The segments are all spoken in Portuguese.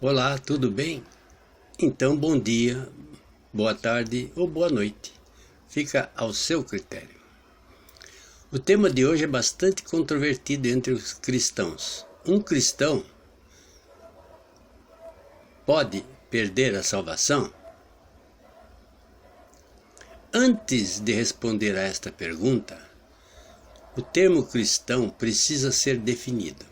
Olá, tudo bem? Então, bom dia, boa tarde ou boa noite. Fica ao seu critério. O tema de hoje é bastante controvertido entre os cristãos. Um cristão pode perder a salvação? Antes de responder a esta pergunta, o termo cristão precisa ser definido.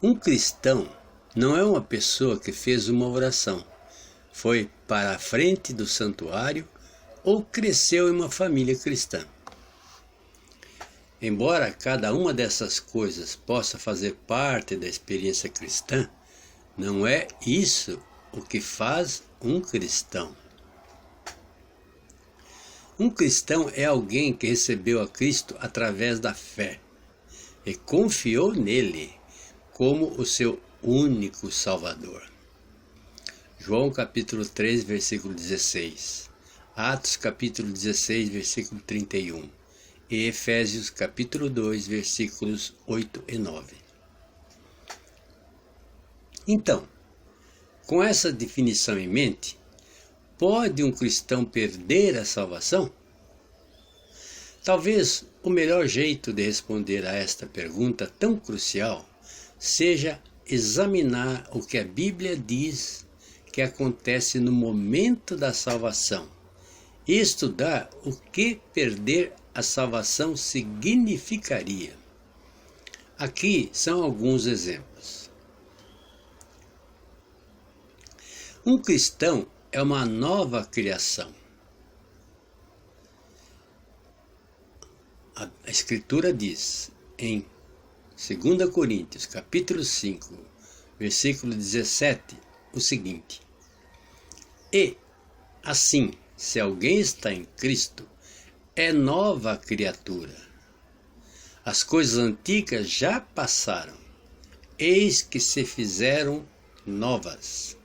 Um cristão não é uma pessoa que fez uma oração, foi para a frente do santuário ou cresceu em uma família cristã. Embora cada uma dessas coisas possa fazer parte da experiência cristã, não é isso o que faz um cristão. Um cristão é alguém que recebeu a Cristo através da fé e confiou nele como o seu único Salvador. João capítulo 3, versículo 16, Atos capítulo 16, versículo 31 e Efésios capítulo 2, versículos 8 e 9. Então, com essa definição em mente, pode um cristão perder a salvação? Talvez o melhor jeito de responder a esta pergunta tão crucial seja examinar o que a Bíblia diz que acontece no momento da salvação e estudar o que perder a salvação significaria. Aqui são alguns exemplos. Um cristão é uma nova criação. A Escritura diz em 2 Coríntios, capítulo 5, versículo 17, o seguinte: E, assim, se alguém está em Cristo, é nova criatura. As coisas antigas já passaram, eis que se fizeram novas.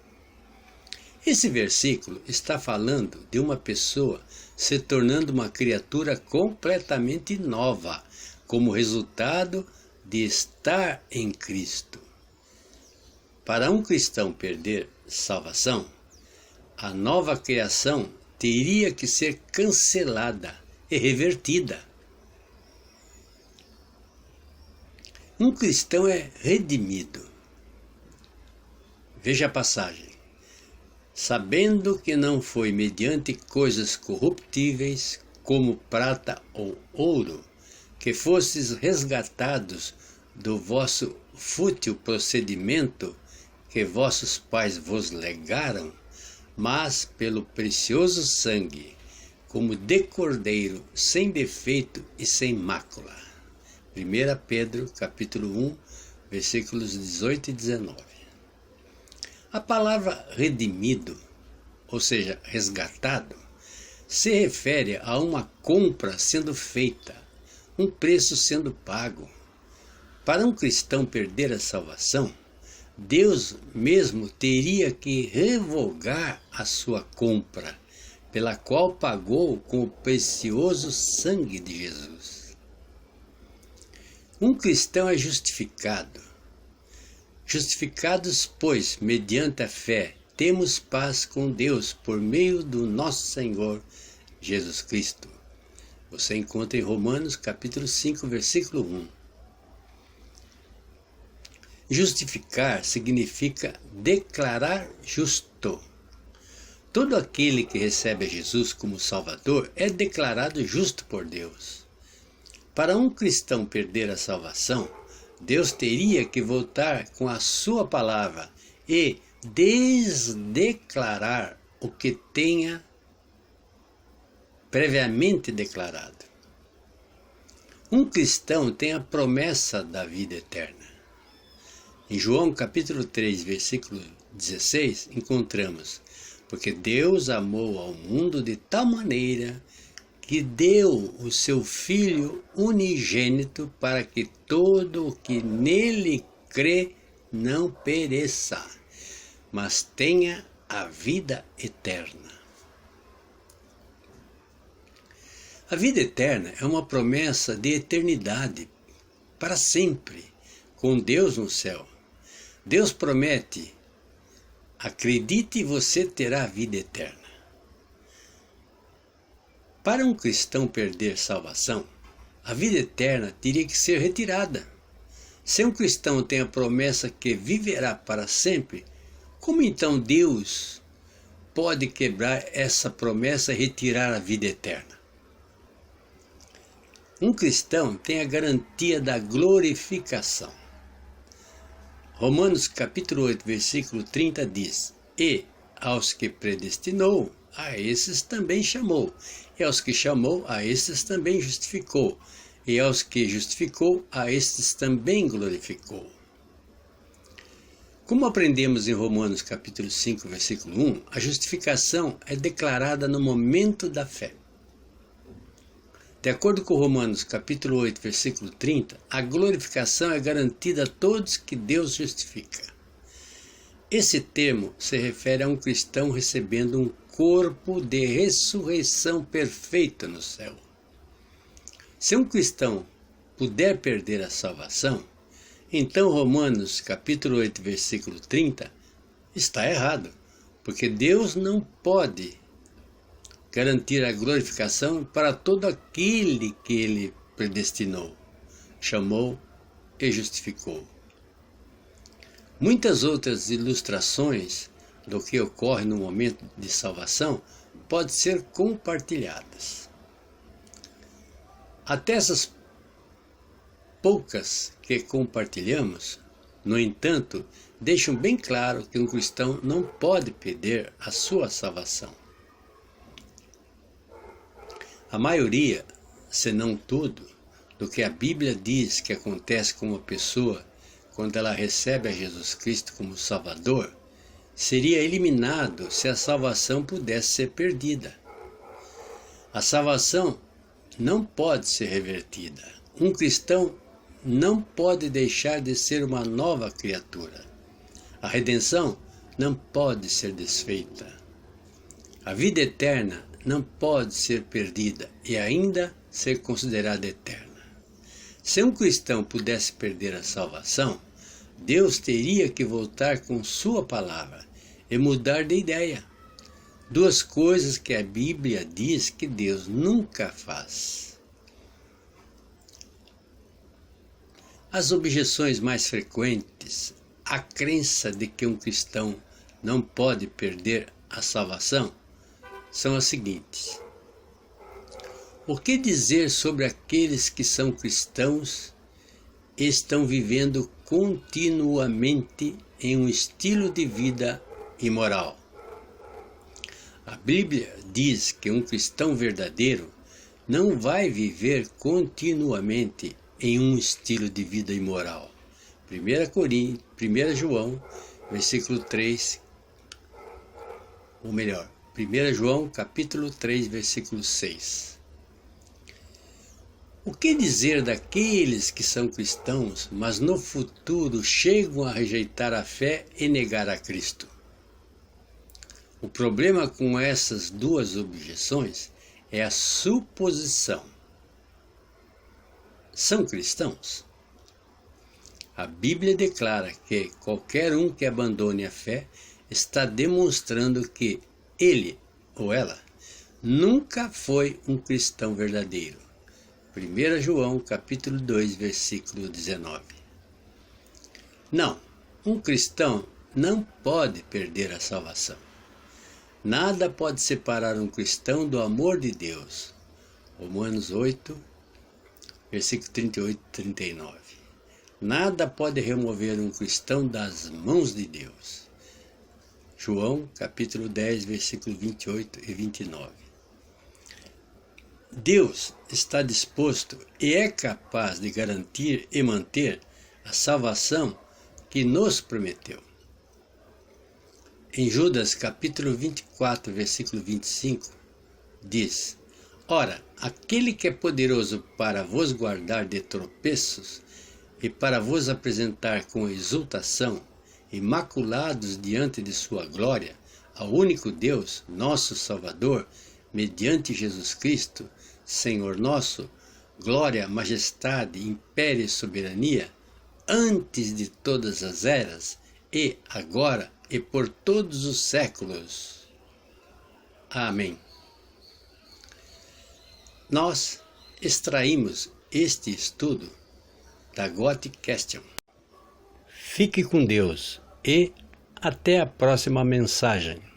Esse versículo está falando de uma pessoa se tornando uma criatura completamente nova, como resultado de estar em Cristo. Para um cristão perder salvação, a nova criação teria que ser cancelada e revertida. Um cristão é redimido. Veja a passagem. Sabendo que não foi mediante coisas corruptíveis, como prata ou ouro, que fostes resgatados do vosso fútil procedimento que vossos pais vos legaram, mas pelo precioso sangue, como de cordeiro, sem defeito e sem mácula. 1 Pedro, capítulo 1, versículos 18 e 19. A palavra redimido, ou seja, resgatado, se refere a uma compra sendo feita, um preço sendo pago. Para um cristão perder a salvação, Deus mesmo teria que revogar a sua compra, pela qual pagou com o precioso sangue de Jesus. Um cristão é justificado. Justificados, pois, mediante a fé, temos paz com Deus por meio do nosso Senhor Jesus Cristo. Você encontra em Romanos capítulo 5, versículo 1. Justificar significa declarar justo. Todo aquele que recebe a Jesus como Salvador é declarado justo por Deus. Para um cristão perder a salvação, Deus teria que voltar com a sua palavra e desdeclarar o que tenha previamente declarado. Um cristão tem a promessa da vida eterna. Em João capítulo 3, versículo 16, encontramos: porque Deus amou ao mundo de tal maneira que deu o seu Filho unigênito para que todo o que nele crê não pereça, mas tenha a vida eterna. A vida eterna é uma promessa de eternidade, para sempre, com Deus no céu. Deus promete Acredite e você terá a vida eterna. Para um cristão perder salvação, a vida eterna teria que ser retirada. Se um cristão tem a promessa que viverá para sempre, como então Deus pode quebrar essa promessa e retirar a vida eterna? Um cristão tem a garantia da glorificação. Romanos capítulo 8, versículo 30 diz: E aos que predestinou, a esses também chamou. E aos que chamou, a esses também justificou. E aos que justificou, a estes também glorificou. Como aprendemos em Romanos capítulo 5, versículo 1, a justificação é declarada no momento da fé. De acordo com Romanos capítulo 8, versículo 30, a glorificação é garantida a todos que Deus justifica. Esse termo se refere a um cristão recebendo um corpo de ressurreição perfeita no céu. Se um cristão puder perder a salvação, então Romanos capítulo 8, versículo 30 está errado, porque Deus não pode garantir a glorificação para todo aquele que Ele predestinou, chamou e justificou. Muitas outras ilustrações do que ocorre no momento de salvação podem ser compartilhadas. Até essas poucas que compartilhamos, no entanto, deixam bem claro que um cristão não pode perder a sua salvação. A maioria, se não tudo, do que a Bíblia diz que acontece com uma pessoa quando ela recebe a Jesus Cristo como Salvador, seria eliminado se a salvação pudesse ser perdida. A salvação não pode ser revertida. Um cristão não pode deixar de ser uma nova criatura. A redenção não pode ser desfeita. A vida eterna não pode ser perdida e ainda ser considerada eterna. Se um cristão pudesse perder a salvação, Deus teria que voltar com sua palavra e mudar de ideia. Duas coisas que a Bíblia diz que Deus nunca faz. As objeções mais frequentes à crença de que um cristão não pode perder a salvação são as seguintes: o que dizer sobre aqueles que são cristãos e estão vivendo continuamente em um estilo de vida imoral? A Bíblia diz que um cristão verdadeiro não vai viver continuamente em um estilo de vida imoral. 1 João, versículo 3, ou melhor, 1 João capítulo 3, versículo 6. O que dizer daqueles que são cristãos, mas no futuro chegam a rejeitar a fé e negar a Cristo? O problema com essas duas objeções é a suposição. São cristãos? A Bíblia declara que qualquer um que abandone a fé está demonstrando que ele ou ela nunca foi um cristão verdadeiro. 1 João capítulo 2, versículo 19. Não, um cristão não pode perder a salvação. Nada pode separar um cristão do amor de Deus. Romanos 8, versículo 38 e 39. Nada pode remover um cristão das mãos de Deus. João, capítulo 10, versículo 28 e 29. Deus está disposto e é capaz de garantir e manter a salvação que nos prometeu. Em Judas, capítulo 24, versículo 25, diz: Ora, aquele que é poderoso para vos guardar de tropeços e para vos apresentar com exultação, imaculados diante de sua glória, ao único Deus, nosso Salvador, mediante Jesus Cristo, Senhor nosso, glória, majestade, império e soberania, antes de todas as eras, e agora e por todos os séculos. Amém. Nós extraímos este estudo da Got Question. Fique com Deus e até a próxima mensagem.